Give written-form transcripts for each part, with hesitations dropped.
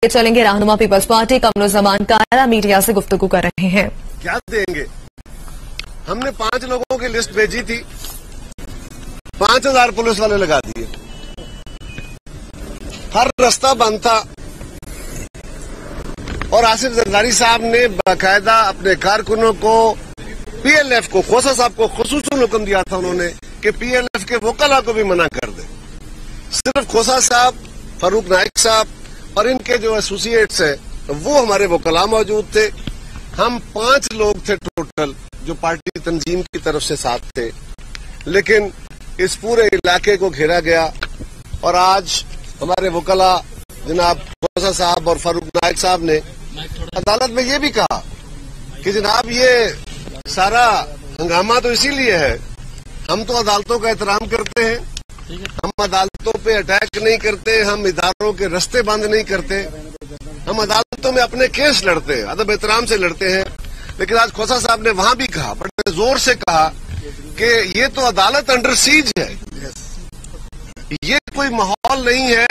चलेंगे। रहनुमा peoples party कमरुज़्ज़मान Kiara media से गुफ्तगू कर रहे हैं। क्या देंगे? हमने 5 लोगों की लिस्ट भेजी थी, 5000 पुलिस वाले लगा दिए, हर रास्ता बंद था। और आसिफ जरदारी साहब ने बाकायदा अपने कारकुनों को, पीएलएफ को, खोसा साहब को खुसूसन हुक्म दिया था उन्होंने कि पीएलएफ के वकला को भी मना कर दे। सिर्फ खोसा साहब, फारूक नाइक साहब और इनके जो एसोसिएट्स हैं वो हमारे वकला मौजूद थे। हम 5 लोग थे टोटल जो पार्टी तंजीम की तरफ से साथ थे, लेकिन इस पूरे इलाके को घेरा गया। और आज हमारे वकला जनाब खोसा साहब और फारूक नाइक साहब ने अदालत में ये भी कहा कि जनाब ये सारा हंगामा तो इसीलिए है, हम तो अदालतों का एहतराम करते हैं, हम अदालतों पे अटैक नहीं करते, हम इदारों के रास्ते बंद नहीं करते, हम अदालतों में अपने केस लड़ते हैं, अदब एहतराम से लड़ते हैं। लेकिन आज खोसा साहब ने वहां भी कहा, बड़े जोर से कहा कि ये तो अदालत अंडर सीज है, ये कोई माहौल नहीं है,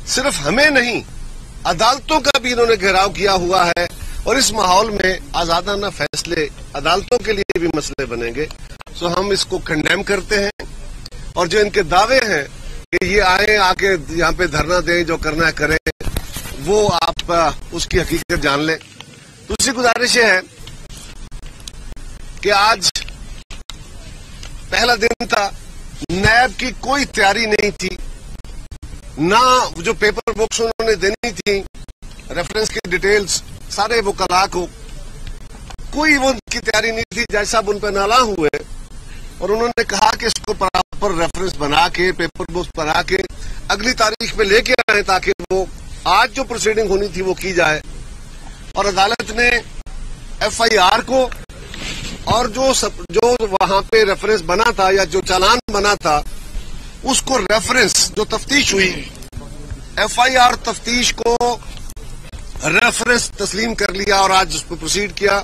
सिर्फ हमें नहीं अदालतों का भी इन्होंने घेराव किया हुआ है। और इस माहौल में आजादाना फैसले अदालतों के लिए भी मसले बनेंगे। सो हम इसको कंडेम करते हैं। और जो इनके दावे हैं कि ये आए, आके यहाँ पे धरना दें, जो करना है करें, वो आप उसकी हकीकत जान लें। दूसरी गुजारिश है कि आज पहला दिन था, नैब की कोई तैयारी नहीं थी, ना जो पेपर बुक्स उन्होंने देनी थी, रेफरेंस की डिटेल्स सारे वकला को, कोई वो उनकी तैयारी नहीं थी। जज साहब उन पर नाला हुए और उन्होंने कहा कि इसको प्रॉपर रेफरेंस बना के, पेपर बुक्स बना के अगली तारीख पे लेके आए ताकि वो आज जो प्रोसीडिंग होनी थी वो की जाए। और अदालत ने एफआईआर को और जो वहां पे रेफरेंस बना था या जो चालान बना था उसको रेफरेंस, जो तफ्तीश हुई, एफआईआर तफ्तीश को रेफरेंस तस्लीम कर लिया और आज उस पर प्रोसीड किया।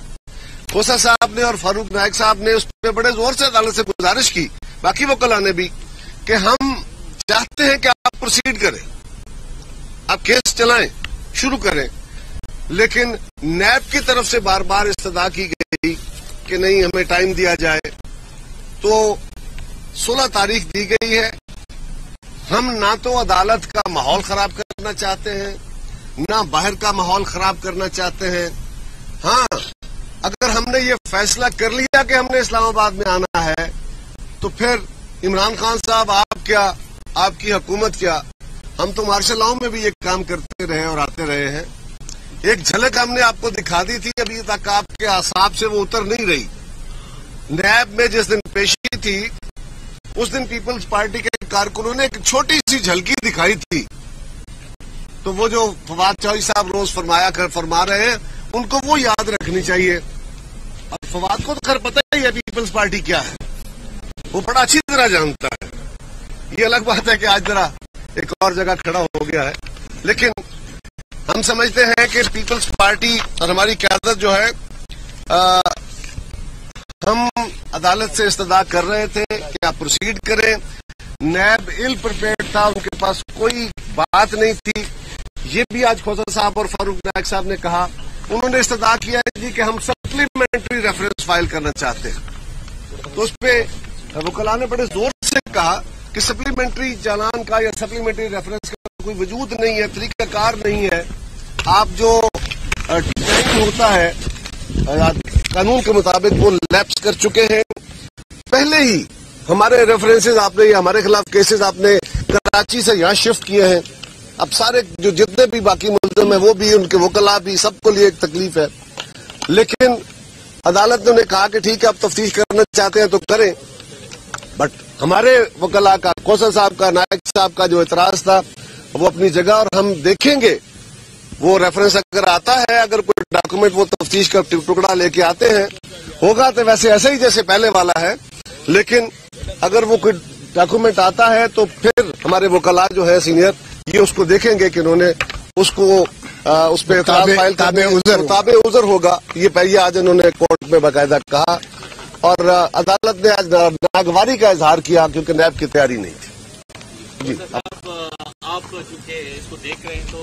खोसा साहब ने और फारूक नाइक साहब ने उस पर बड़े जोर से अदालत से गुजारिश की, बाकी वकला ने भी, कि हम चाहते हैं कि आप प्रोसीड करें, आप केस चलाएं, शुरू करें। लेकिन नैब की तरफ से बार बार इस्तदा की गई कि नहीं, हमें टाइम दिया जाए। तो 16 तारीख दी गई है। हम ना तो अदालत का माहौल खराब करना चाहते हैं, ना बाहर का माहौल खराब करना चाहते हैं। हाँ, अगर हमने ये फैसला कर लिया कि हमने इस्लामाबाद में आना है, तो फिर इमरान खान साहब, आप क्या, आपकी हुकूमत क्या, हम तो मार्शल लॉ में भी ये काम करते रहे और आते रहे हैं। एक झलक हमने आपको दिखा दी थी, अभी तक आपके आसाब से वो उतर नहीं रही। नैब में जिस दिन पेशी थी उस दिन पीपल्स पार्टी के कारकुनों ने एक छोटी सी झलकी दिखाई थी। तो वो जो फवाद चौधरी साहब रोज फरमा रहे हैं, उनको वो याद रखनी चाहिए। अब फवाद को तो खैर पता ही है पीपल्स पार्टी क्या है, वो बड़ा अच्छी तरह जानता है। ये अलग बात है कि आज जरा एक और जगह खड़ा हो गया है, लेकिन हम समझते हैं कि पीपल्स पार्टी और हमारी क़यादत जो है, हम अदालत से इस्तदा कर रहे थे कि आप प्रोसीड करें। नैब इल प्रिपेयर्ड था, उनके पास कोई बात नहीं थी। ये भी आज खोसा साहब और फारूक नाइक साहब ने कहा, उन्होंने इस्तदा किया है जी कि हम सप्लीमेंट्री रेफरेंस फाइल करना चाहते हैं। तो उस पर वकला ने बड़े जोर से कहा कि सप्लीमेंट्री चालान का या सप्लीमेंट्री रेफरेंस का कोई वजूद नहीं है, तरीकाकार नहीं है। आप जो टाइम होता है कानून के मुताबिक वो लैप्स कर चुके हैं। पहले ही हमारे रेफरेंसेस आपने, या हमारे खिलाफ केसेस आपने कराची से यहाँ शिफ्ट किए हैं। अब सारे जो जितने भी बाकी मुल्ज़िम है वो भी, उनके वकला भी, सबको लिए एक तकलीफ है। लेकिन अदालत ने उन्हें कहा कि ठीक है, आप तफ्तीश करना चाहते हैं तो करें। बट हमारे वकला का, खोसा साहब का, नायक साहब का जो एतराज था वो अपनी जगह, और हम देखेंगे वो रेफरेंस अगर आता है, अगर कोई डॉक्यूमेंट वो तफ्तीश का टुकड़ा लेके आते हैं, होगा तो वैसे ऐसे ही जैसे पहले वाला है। लेकिन अगर वो कोई डॉक्यूमेंट आता है तो फिर हमारे वकला जो है सीनियर, ये उसको देखेंगे कि उन्होंने उसको उस पर ताबे उज़र होगा। ये आज इन्होंने कोर्ट में बाकायदा कहा, और अदालत ने आज नागवारी का इजहार किया क्योंकि नैब की तैयारी नहीं थी। जी, आप चूंकि इसको देख रहे हैं तो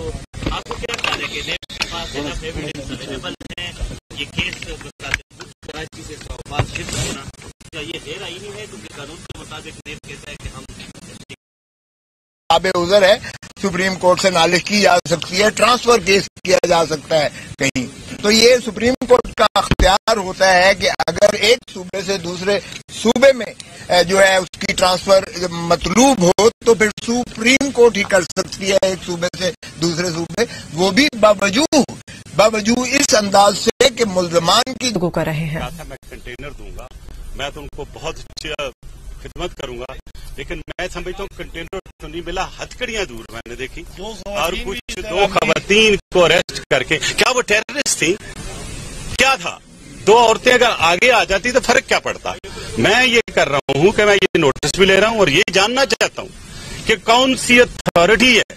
आपको क्या ख्याल है کہ نیب کے پاس انف ایویڈنس اویلیبل ہیں، یہ کیس کراچی سے اسلام آباد شفٹ ہونا کیا یہ غیر آئینی ہے؟ کیونکہ قانون کے مطابق نیب کہتا ہے کہ ہم آب عذر ہے، سپریم کورٹ سے نالش کی جا سکتی ہے، ٹرانسفر کیس کیا جا سکتا ہے کہیں، تو یہ سپریم کورٹ کا اختیار ہوتا ہے کہ اگر ایک صوبے سے دوسرے صوبے میں جو ہے اس کی ٹرانسفر مطلوب ہو تو پھر سپریم کورٹ ہی کر سکتی ہے ایک صوبے سے دوسرے صوبے، وہ بھی باوجود اس انداز سے کہ ملزمان کی کر رہے ہیں۔ میں کنٹینر دوں گا، میں تو ان کو بہت اچھی خدمت کروں گا، لیکن میں سمجھتا ہوں کنٹینر تو نہیں ملا، ہتھکڑیاں دور میں نے دیکھی اور کچھ 2 خواتین کو اریسٹ کر کے، کیا وہ ٹیررسٹ تھی؟ کیا تھا؟ 2 عورتیں اگر آگے آ جاتی تو فرق کیا پڑتا؟ میں یہ کر رہا ہوں کہ میں یہ نوٹس بھی لے رہا ہوں اور یہ جاننا چاہتا ہوں کہ کون سی اتھارٹی ہے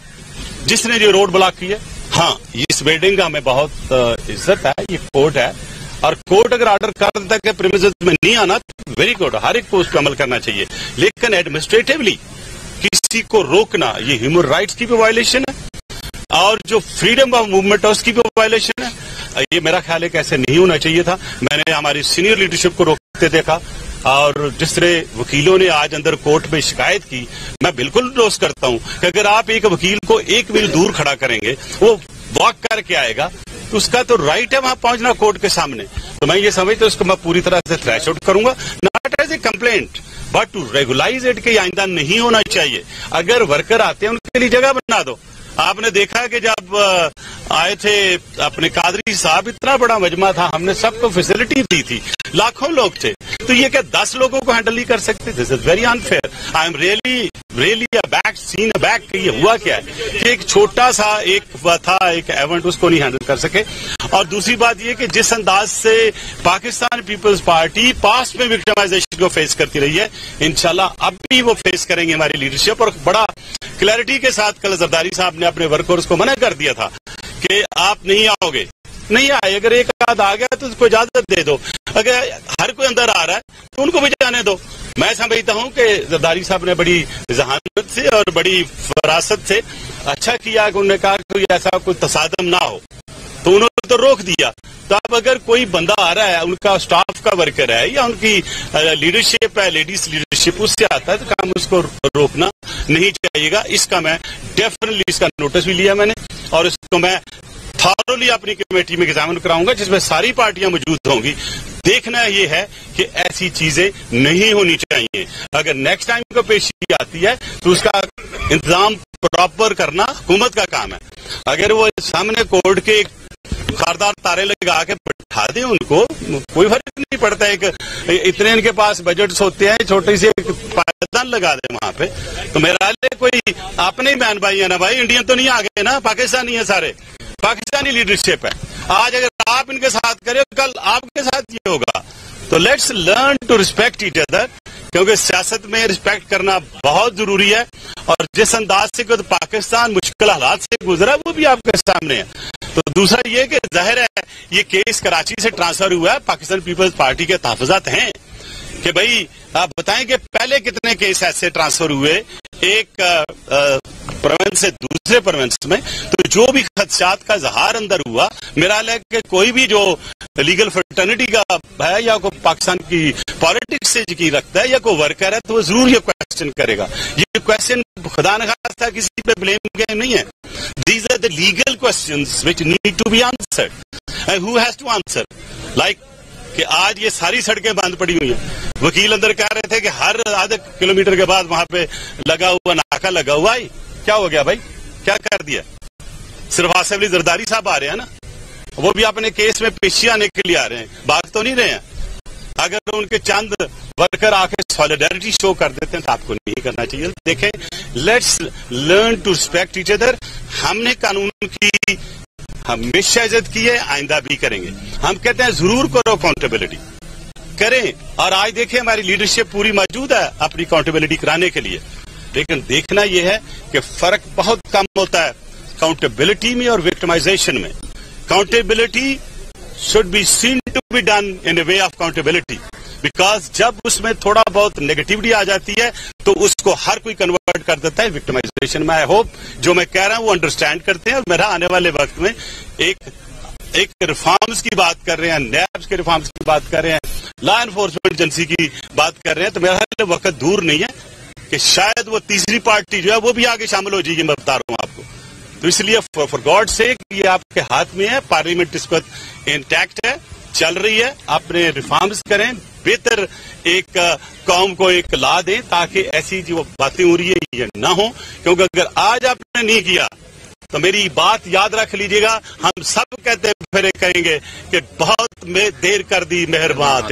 جس نے یہ روڈ بلاک کی ہے۔ ہاں، اس بلڈنگ کا ہمیں بہت عزت ہے، یہ کورٹ ہے، اور کورٹ اگر آرڈر کر دیتا ہے کہ پریمیسز میں نہیں آنا تو ویری گڈ، ہر ایک کو اس پہ عمل کرنا چاہیے، لیکن ایڈمنسٹریٹولی کسی کو روکنا یہ ہیومن رائٹس کی بھی وائلیشن ہے اور جو فریڈم آف موومنٹ ہے اس کی بھی وائلیشن ہے۔ یہ میرا خیال ہے کہ ایسے نہیں ہونا چاہیے تھا۔ میں نے ہماری سینئر لیڈرشپ کو روکتے دیکھا، اور جس طرح وکیلوں نے آج اندر کورٹ میں شکایت کی، میں بالکل انڈورس کرتا ہوں کہ اگر آپ ایک وکیل کو 1 میل دور کھڑا کریں گے، وہ واک کر کے آئے گا، تو اس کا تو رائٹ ہے وہاں پہنچنا کورٹ کے سامنے۔ تو میں یہ سمجھتا ہوں اس کو میں پوری طرح سے تھریش آؤٹ کروں گا، not as a complaint but to regularise it, کہ آئندہ نہیں ہونا چاہیے۔ اگر ورکر آتے ہیں ان کے لیے جگہ بنا دو۔ آپ نے دیکھا کہ جب آئے تھے اپنے قادری صاحب، اتنا بڑا مجمع تھا، ہم نے سب کو فیسلٹی دی تھی، لاکھوں لوگ تھے، تو یہ کہ 10 لوگوں کو ہینڈل نہیں کر سکتے؟ This is very unfair. I am really seen back کہ یہ ہوا کیا ہے کہ ایک چھوٹا سا ایک تھا ایک ایونٹ، اس کو نہیں ہینڈل کر سکے۔ اور دوسری بات یہ کہ جس انداز سے پاکستان پیپلز پارٹی پاسٹ میں وکٹمائزیشن کو فیس کرتی رہی ہے، انشاءاللہ اب بھی وہ فیس کریں گے ہماری لیڈرشپ، اور بڑا کلیئرٹی کے ساتھ کل زرداری صاحب نے اپنے ورکرز کو منع کر دیا تھا کہ آپ نہیں آؤ گے، نہیں آئے، اگر ایک آدھ آ گیا تو اس کو اجازت دے دو، اگر ہر کوئی اندر آ رہا ہے تو ان کو بھی جانے دو۔ میں سمجھتا ہوں کہ زرداری صاحب نے بڑی ذہانت سے اور بڑی فراست سے اچھا کیا کہ انہوں نے کہا کہ ایسا کوئی تصادم نہ ہو، تو انہوں نے تو روک دیا۔ تو اب اگر کوئی بندہ آ رہا ہے، ان کا اسٹاف کا ورکر ہے یا ان کی لیڈرشپ ہے، لیڈیز لیڈرشپ، اس سے آتا ہے تو کام اس کو روکنا نہیں چاہیے گا۔ اس کا میں ڈیفینیٹلی اس کا نوٹس بھی لیا میں نے، اور اس کو میں تھارولی اپنی کمیٹی میں ایگزامن کراؤں گا جس میں ساری پارٹیاں موجود ہوں گی۔ دیکھنا یہ ہے کہ ایسی چیزیں نہیں ہونی چاہیے۔ اگر نیکسٹ ٹائم کو پیشی آتی ہے تو اس کا انتظام پراپر کرنا حکومت کا کام ہے۔ اگر وہ سامنے کورٹ کے خاردار تارے لگا کے بٹھا دیں ان کو، کوئی فرق نہیں پڑتا ہے کہ اتنے ان کے پاس بجٹس ہوتے ہیں، چھوٹی سی پائیدان لگا دیں وہاں پہ، تو میرا خیال ہے کوئی اپنے ہی بہن بھائی ہیں نا بھائی، انڈین تو نہیں آگے نا، پاکستانی ہیں سارے، پاکستانی لیڈرشپ ہے۔ آج اگر آپ ان کے ساتھ کریں، کل آپ کے ساتھ یہ ہوگا۔ تو let's learn to respect each other, کیونکہ سیاست میں ریسپیکٹ کرنا بہت ضروری ہے، اور جس انداز سے پاکستان مشکل حالات سے گزرا وہ بھی آپ کے سامنے ہے۔ تو دوسرا یہ کہ ظاہر ہے یہ کیس کراچی سے ٹرانسفر ہوا ہے، پاکستان پیپلز پارٹی کے تحفظات ہیں کہ بھائی آپ بتائیں کہ پہلے کتنے کیس ایسے ٹرانسفر ہوئے ایک پروونس سے دوسرے پروونس میں، تو جو بھی خدشات کا اظہار اندر ہوا، میرا خیال ہے کہ کوئی بھی جو لیگل فرٹرنیٹی کا ہے یا کوئی پاکستان کی پالیٹکس سے یقین رکھتا ہے یا کوئی ورکر ہے تو وہ ضرور یہ کوشچن کرے گا۔ یہ کوشچن خدا نخواستہ کسی پہ بلیم گیم نہیں ہے۔ These are the legal questions which need to be answered. And who has to answer? Like کہ آج یہ ساری سڑکیں بند پڑی ہوئی ہیں، وکیل اندر کہہ رہے تھے کہ ہر آدھے کلومیٹر کے بعد وہاں پہ لگا ہوا ناکا لگا ہوا ہے، کیا ہو گیا بھائی، کیا کر دیا؟ صرف آصف علی زرداری صاحب آ رہے ہیں نا، وہ بھی اپنے کیس میں پیشی آنے کے لیے آ رہے ہیں، بھاگ تو نہیں رہے ہیں۔ اگر ان کے چند ورکر آ کے سالیڈیرٹی شو کر دیتے ہیں تو آپ کو نہیں کرنا چاہیے۔ دیکھیں، let's learn to respect each other. ہم نے قانون کی ہمیشہ عزت کی ہے، آئندہ بھی کریں گے۔ ہم کہتے ہیں ضرور کرو اکاؤنٹیبلٹی کریں، اور آج دیکھیں ہماری لیڈرشپ پوری موجود ہے اپنی اکاؤنٹیبلٹی کرانے کے لیے، لیکن دیکھنا یہ ہے کہ فرق بہت کم ہوتا ہے اکاؤنٹیبلٹی میں اور وکٹمائزیشن میں۔ Accountability should be seen to be done in a way of accountability. Because जब उसमें थोड़ा बहुत नेगेटिविटी आ जाती है तो उसको हर कोई कन्वर्ट कर देता है विक्टिमाइजेशन में। आई होप जो मैं कह रहा हूं वो अंडरस्टैंड करते हैं और मेरा आने वाले वक्त में एक रिफॉर्म्स की बात कर रहे हैं, नैब्स के रिफॉर्म्स की बात कर रहे हैं, लॉ एनफोर्समेंट एजेंसी की बात कर रहे हैं, तो मेरा ख्याल वक्त दूर नहीं है कि शायद वो तीसरी पार्टी जो है वो भी आगे शामिल हो जाएगी। मैं बता रहा हूं आपको, तो इसलिए फॉर गॉड सेक ये आपके हाथ में है, पार्लियामेंट इस वक्त इंटैक्ट है, चल रही है, अपने रिफॉर्म्स करें, बेहतर एक कौम को एक ला दें ताकि ऐसी जो बातें हो रही है ये ना हो। क्योंकि अगर आज आपने नहीं किया तो मेरी बात याद रख लीजिएगा, हम सब कहते फिर कहेंगे कि बहुत देर कर दी मेहरबान।